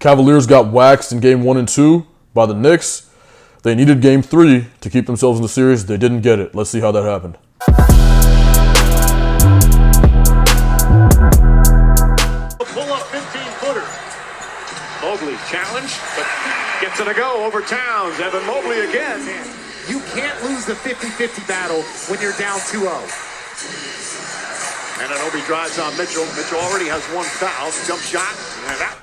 Cavaliers got waxed in game 1 and 2 by the Knicks. They needed game 3 to keep themselves in the series. They didn't get it. Let's see how that happened. Pull-up 15-footer. Mobley challenged, but gets it a go over Towns. Evan Mobley again. You can't lose the 50-50 battle when you're down 2-0. And Anunoby drives on Mitchell. Mitchell already has one foul. Jump shot.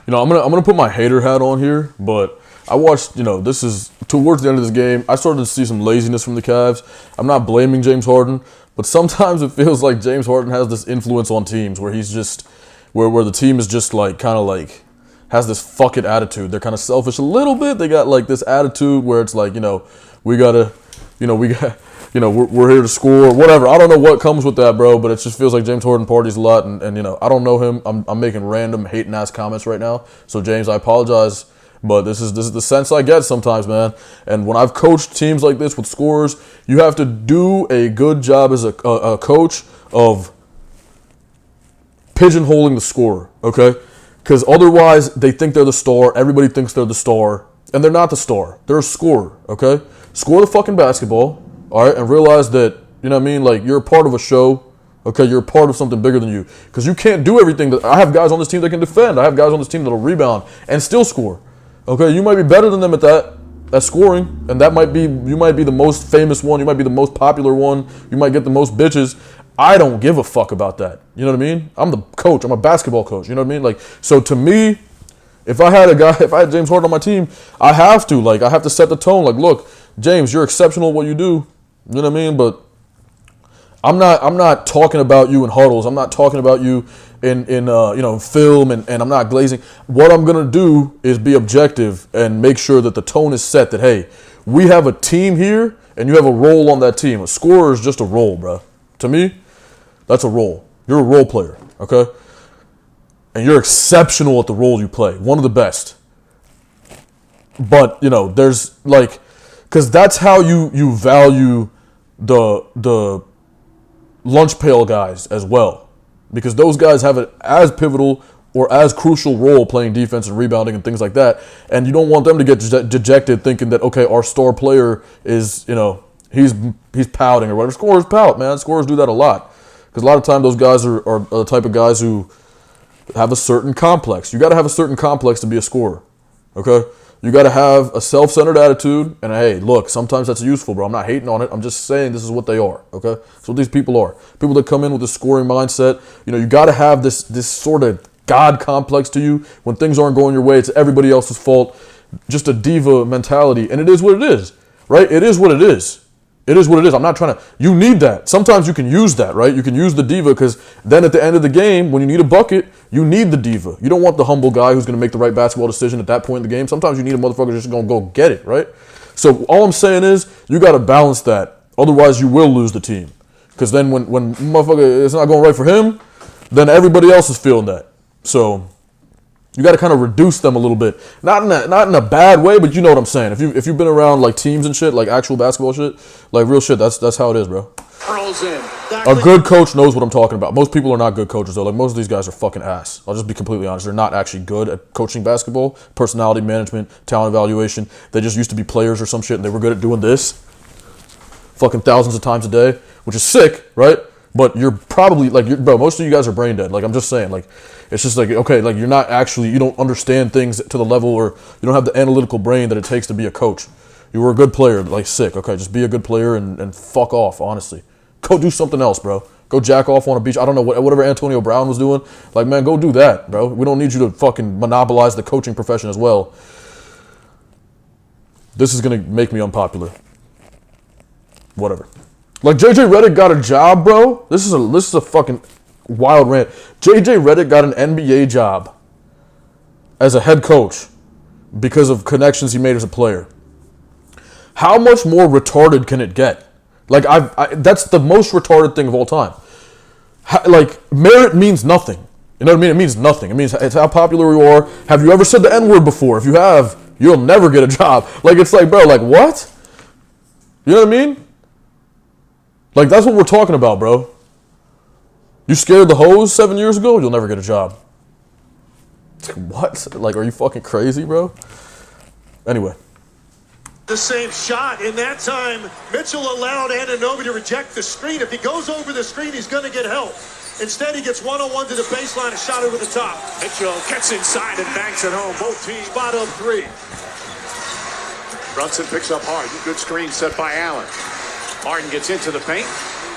I'm gonna put my hater hat on here, but I watched, this is towards the end of this game, I started to see some laziness from the Cavs. I'm not blaming James Harden, but sometimes it feels like James Harden has this influence on teams where he's just, where the team is just has this fuck it attitude. They're kind of selfish a little bit. They got this attitude where it's like, we're here to score, whatever. I don't know what comes with that, bro, but it just feels like James Harden parties a lot, and I don't know him. I'm making random hating-ass comments right now, so James, I apologize, but this is the sense I get sometimes, man. And when I've coached teams like this with scorers, you have to do a good job as a coach of pigeonholing the scorer, okay? Because otherwise, they think they're the star, everybody thinks they're the star, and they're not the star. They're a scorer, okay? Score the fucking basketball. All right, and realize that, you're a part of a show, okay? You're a part of something bigger than you. Because you can't do everything. I have guys on this team that can defend. I have guys on this team that'll rebound and still score, okay? You might be better than them at scoring, and you might be the most famous one. You might be the most popular one. You might get the most bitches. I don't give a fuck about that. You know what I mean? I'm the coach. I'm a basketball coach. You know what I mean? So to me, if I had James Harden on my team, I have to set the tone. Look, James, you're exceptional at what you do. You know what I mean? But I'm not talking about you in huddles. I'm not talking about you in film, and I'm not glazing. What I'm gonna do is be objective and make sure that the tone is set. That hey, we have a team here, and you have a role on that team. A scorer is just a role, bro. To me, that's a role. You're a role player, okay? And you're exceptional at the role you play. One of the best. But there's because that's how you value the lunch pail guys as well, because those guys have an as pivotal or as crucial role playing defense and rebounding and things like that, and you don't want them to get dejected thinking that, okay, our star player is, he's pouting or whatever. Scorers pout, man. Scorers do that a lot, because a lot of time those guys are the type of guys who have a certain complex. You got to have a certain complex to be a scorer, okay? You got to have a self-centered attitude, and hey, look, sometimes that's useful, bro. I'm not hating on it. I'm just saying this is what they are, okay? That's what these people are. People that come in with a scoring mindset, you got to have this sort of God complex to you. When things aren't going your way, it's everybody else's fault. Just a diva mentality, and it is what it is, right? It is what it is. It is what it is. I'm not trying to... You need that. Sometimes you can use that, right? You can use the diva, because then at the end of the game, when you need a bucket, you need the diva. You don't want the humble guy who's going to make the right basketball decision at that point in the game. Sometimes you need a motherfucker just going to go get it, right? So all I'm saying is, you got to balance that. Otherwise, you will lose the team. Because then when motherfucker, it's not going right for him, then everybody else is feeling that. So... you got to kind of reduce them a little bit, not in a bad way, but you know what I'm saying. If you've been around teams and shit, actual basketball shit, real shit, that's how it is, bro. A good coach knows what I'm talking about. Most people are not good coaches though. Most of these guys are fucking ass. I'll just be completely honest. They're not actually good at coaching basketball, personality management, talent evaluation. They just used to be players or some shit, and they were good at doing this, fucking thousands of times a day, which is sick, right? But you're probably bro. Most of you guys are brain dead. I'm just saying, it's just okay, you're not actually, you don't understand things to the level, or you don't have the analytical brain that it takes to be a coach. You were a good player, sick. Okay, just be a good player and fuck off. Honestly, go do something else, bro. Go jack off on a beach. I don't know, whatever Antonio Brown was doing. Man, go do that, bro. We don't need you to fucking monopolize the coaching profession as well. This is gonna make me unpopular. Whatever. JJ Redick got a job, bro. This is a fucking wild rant. JJ Redick got an NBA job as a head coach because of connections he made as a player. How much more retarded can it get? That's the most retarded thing of all time. Merit means nothing. You know what I mean? It means nothing. It means it's how popular you are. Have you ever said the N-word before? If you have, you'll never get a job. It's bro, what? You know what I mean? That's what we're talking about, bro. You scared the hose 7 years ago, you'll never get a job. What? Like, are you fucking crazy, bro? Anyway. The same shot. In that time, Mitchell allowed Anunoby to reject the screen. If he goes over the screen, he's going to get help. Instead, he gets one-on-one to the baseline and shot over the top. Mitchell gets inside and banks it home. Both teams Spot up three. Brunson picks up Harden. Good screen set by Allen. Harden gets into the paint.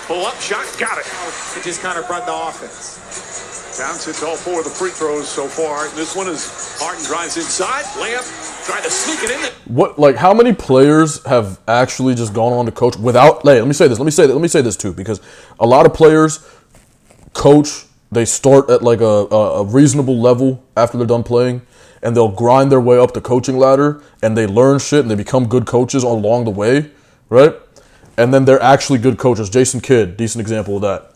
Pull up shot. Got it. It just kind of run the offense. Towns hits all 4 of the free throws so far. This one is Harden drives inside. Layup. Trying to sneak it in there. What, like, how many players have actually just gone on to coach without, let me say this too, because a lot of players coach, they start at like a reasonable level after they're done playing, and they'll grind their way up the coaching ladder, and they learn shit, and they become good coaches along the way, right? And then they're actually good coaches. Jason Kidd, decent example of that.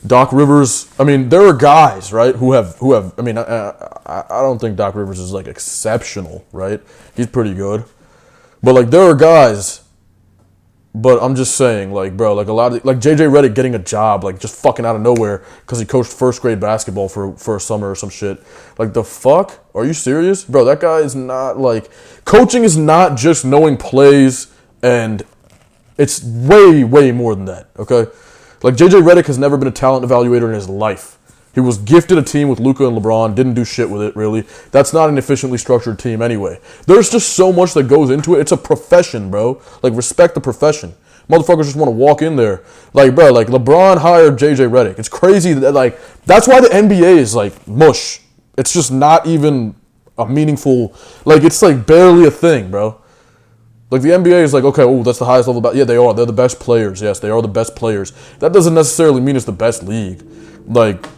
Doc Rivers, I mean, there are guys, right, who have. I mean, I don't think Doc Rivers is like exceptional, right? He's pretty good, but like there are guys. But I'm just saying, like, bro, like a lot of like JJ Redick getting a job, like just fucking out of nowhere because he coached first grade basketball for a summer or some shit. Like, the fuck? Are you serious, bro? That guy is not like coaching is not just knowing plays, and it's way more than that. Okay. Like, JJ Redick has never been a talent evaluator in his life. He was gifted a team with Luka and LeBron, didn't do shit with it, really. That's not an efficiently structured team anyway. There's just so much that goes into it. It's a profession, bro. Like, respect the profession. Motherfuckers just want to walk in there. Like, bro, like, LeBron hired JJ Redick. It's crazy that, like, that's why the NBA is, like, mush. It's just not even a meaningful, like, it's, like, barely a thing, bro. Like, the NBA is like, okay, oh, that's the highest level. Yeah, they are. They're the best players. Yes, they are the best players. That doesn't necessarily mean it's the best league. Like,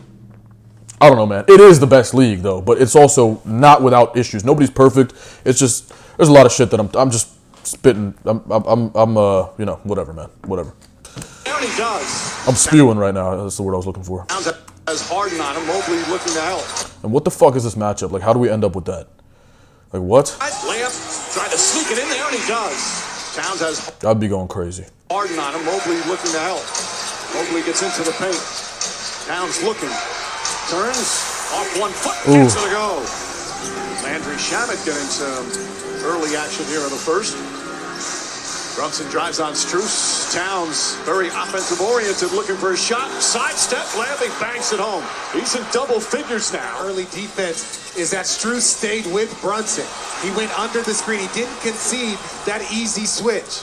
I don't know, man. It is the best league, though, but it's also not without issues. Nobody's perfect. It's just, there's a lot of shit that I'm just spitting. I'm you know, whatever, man. Whatever. And he does. I'm spewing right now. That's the word I was looking for. Towns has Harden on him. Mobley looking to help. And what the fuck is this matchup? Like, how do we end up with that? Like, what? Layup. Trying to sneak it in there, and he does. Towns has I'd be going crazy. Harden on him. Mobley looking to help. Mobley gets into the paint. Towns looking. Turns off 1 foot. Gets it to go. Landry Shamet getting some early action here in the first. Brunson drives on Strus. Towns, very offensive-oriented, looking for a shot. Sidestep, Landry banks it home. He's in double figures now. Early defense is that Strus stayed with Brunson. He went under the screen. He didn't concede that easy switch.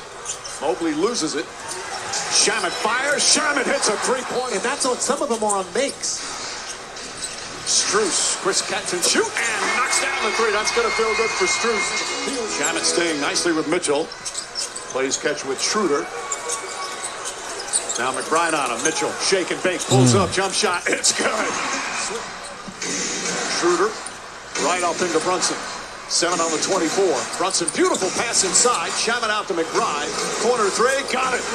Mobley loses it. Shamet fires. Shamet hits a three-point. And that's on, some of them are on makes. Strus, Chris Kenton shoot and knocks down the three. That's going to feel good for Strus. Shamet staying nicely with Mitchell. Plays catch with Schroeder. Now McBride on him. Mitchell, shake and bake, pulls up, jump shot. It's good. Schroeder, right up into Brunson. 7 on the 24. Brunson, beautiful pass inside. Shamet out to McBride. Corner three, got it.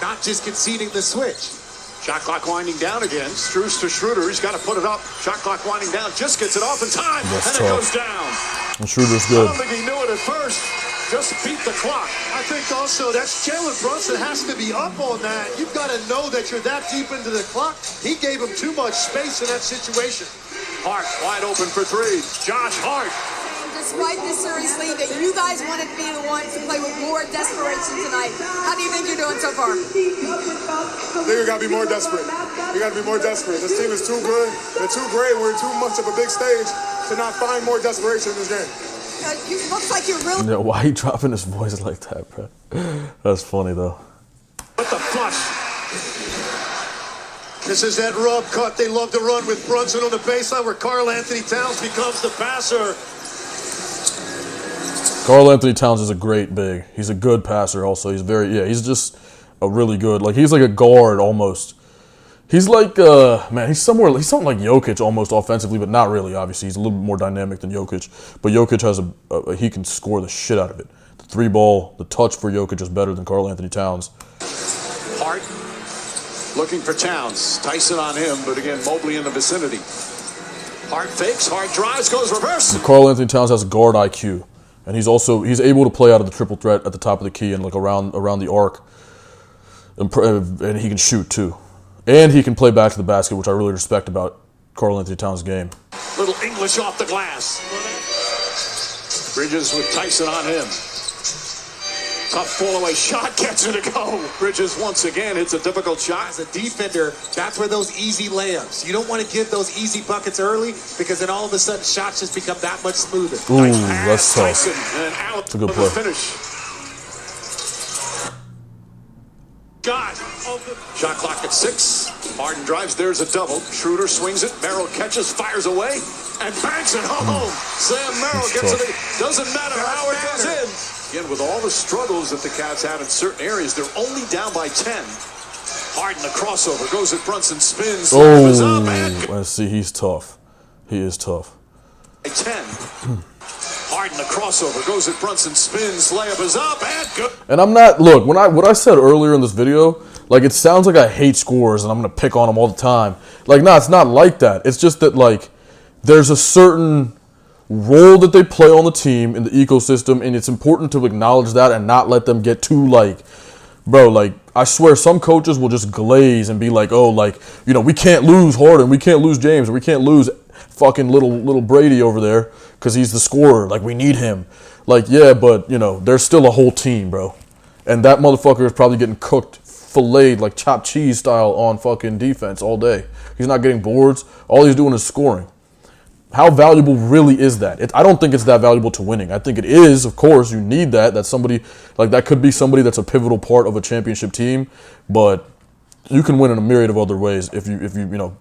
Not just conceding the switch. Shot clock winding down again. Strus to Schroeder. He's got to put it up. Shot clock winding down. Just gets it off in time. That's and tough. It goes down. And Schroeder's I good. don't think he knew it at first. Just beat the clock. I think also that's Jalen Brunson has to be up on that. You've got to know that you're that deep into the clock. He gave him too much space in that situation. Hart wide open for three. Josh Hart. Despite this series lead, that you guys wanted to be the ones to play with more desperation tonight. How do you think you're doing so far? I think we got to be more desperate. We got to be more desperate. This team is too good. They're too great. We're too much of a big stage to not find more desperation in this game. It looks like you're really... Yeah, why are you dropping his voice like that, bro? That's funny, though. With the flush. This is that rub cut they love to run with Brunson on the baseline where Karl Anthony Towns becomes the passer. Karl Anthony Towns is a great big. He's a good passer also. He's he's just a really good, like, he's like a guard almost. He's like, man, he's something like Jokic almost offensively, but not really, obviously. He's a little bit more dynamic than Jokic. But Jokic has he can score the shit out of it. The three ball, the touch for Jokic is better than Karl Anthony Towns. Hart looking for Towns. Tyson on him, but again, Mobley in the vicinity. Hart fakes, Hart drives, goes reverse. Karl Anthony Towns has guard IQ. And he's able to play out of the triple threat at the top of the key and like around the arc. And he can shoot too. And he can play back to the basket, which I really respect about Karl-Anthony Towns' game. Little English off the glass. Bridges with Tyson on him. Tough fall-away shot, gets it to go. Bridges once again hits a difficult shot. As a defender, that's where those easy layups. You don't want to give those easy buckets early because then all of a sudden shots just become that much smoother. Ooh, Nice pass, that's tough. Tyson, and out That's a good for play. the finish. Shot clock at 6. Harden drives. There's a double. Schroeder swings it. Merrill catches, fires away, and banks it home. Sam Merrill That's gets tough. it. Doesn't matter how it goes in. Again, with all the struggles that the Cavs had in certain areas, they're only down by 10. Harden, the crossover, goes at Brunson, spins. Is up and I see. He's tough. He is tough. by 10. Harden, the crossover, goes at Brunson, spins. Layup is up and good. And I'm not, look, what I said earlier in this video, like, it sounds like I hate scores and I'm going to pick on them all the time. Like, no, it's not like that. It's just that, like, there's a certain role that they play on the team in the ecosystem, and it's important to acknowledge that and not let them get too, like, bro, like, I swear some coaches will just glaze and be like, oh, like, you know, we can't lose Harden, we can't lose James, or we can't lose fucking little Brady over there because he's the scorer. Like, we need him. Like, yeah, but, you know, there's still a whole team, bro. And that motherfucker is probably getting cooked, filleted, like chopped cheese style on fucking defense all day. He's not getting boards. All he's doing is scoring. How valuable really is that? I don't think it's that valuable to winning. I think it is, of course. You need that. That's somebody, like, that could be somebody that's a pivotal part of a championship team. But you can win in a myriad of other ways if you know,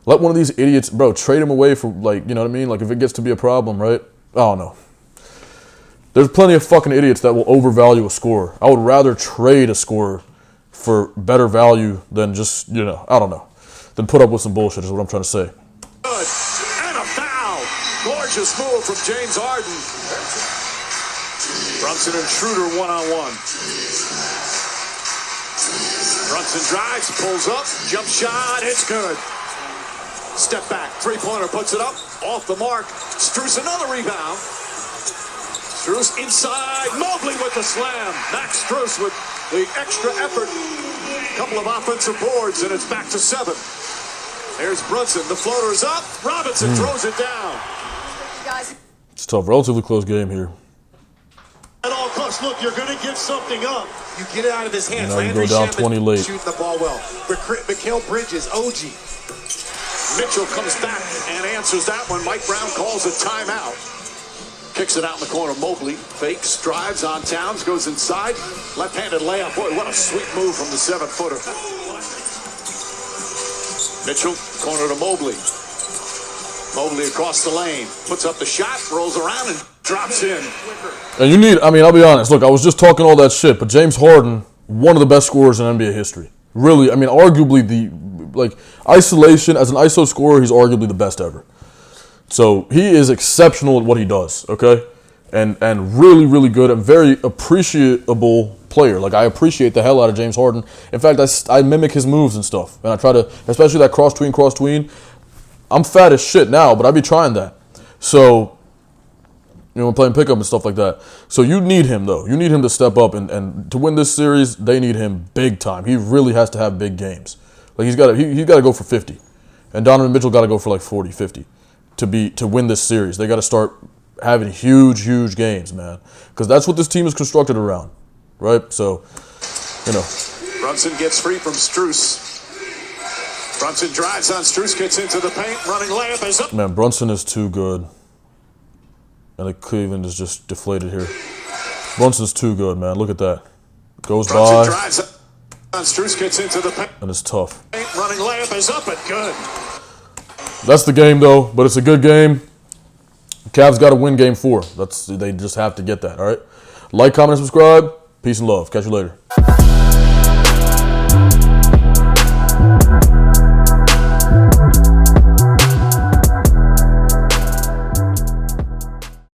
let one of these idiots, bro, trade him away for, like, you know what I mean? Like, if it gets to be a problem, right? I don't know. There's plenty of fucking idiots that will overvalue a scorer. I would rather trade a scorer for better value than just, you know, I don't know, than put up with some bullshit is what I'm trying to say. Good. And a foul. Gorgeous move from James Harden. Brunson and Schroeder one-on-one. Brunson drives, pulls up, jump shot, it's good. Step back, three-pointer, puts it up, off the mark. Strus another rebound. Strus inside, Mobley with the slam. Max Strus with the extra effort. Couple of offensive boards, and it's back to 7. There's Brunson, the floater is up. Robinson throws it down. Guys. It's tough. Relatively close game here. At all costs, look, you're going to give something up. You get it out of his hands. You know, you Landry go down Shamet 20 late. shooting the ball well. Mikal Bridges, OG. Mitchell comes back and answers that one. Mike Brown calls a timeout. Kicks it out in the corner. Mobley fakes, drives on Towns, goes inside. Left-handed layup. Boy, what a sweet move from the 7-footer. Mitchell, corner to Mobley. Mobley across the lane. Puts up the shot, rolls around, and drops in. And you need, I mean, I'll be honest. Look, I was just talking all that shit, but James Harden, one of the best scorers in NBA history. Really, I mean, arguably isolation, as an ISO scorer, he's arguably the best ever. So he is exceptional at what he does, okay? And really, really good and very appreciable player. Like, I appreciate the hell out of James Harden. In fact, I mimic his moves and stuff. And I try to, especially that cross-tween. I'm fat as shit now, but I be trying that. So, you know, playing pickup and stuff like that. So you need him, though. You need him to step up. And to win this series, they need him big time. He really has to have big games. Like, he's got to go for 50. And Donovan Mitchell got to go for like 40, 50 to win this series. They got to start having huge games, man. Because that's what this team is constructed around, right? So, you know. Brunson gets free from Strus. Brunson drives on Strus, gets into the paint, running layup is up. Man, Brunson is too good. And like Cleveland is just deflated here. Brunson's too good, man. Look at that. Goes Brunson by. drives on Strus, gets into the paint, And it's tough. running layup is up and good. That's the game, though. But it's a good game. Cavs got to win game 4. They just have to get that, all right? Like, comment, and subscribe. Peace and love. Catch you later.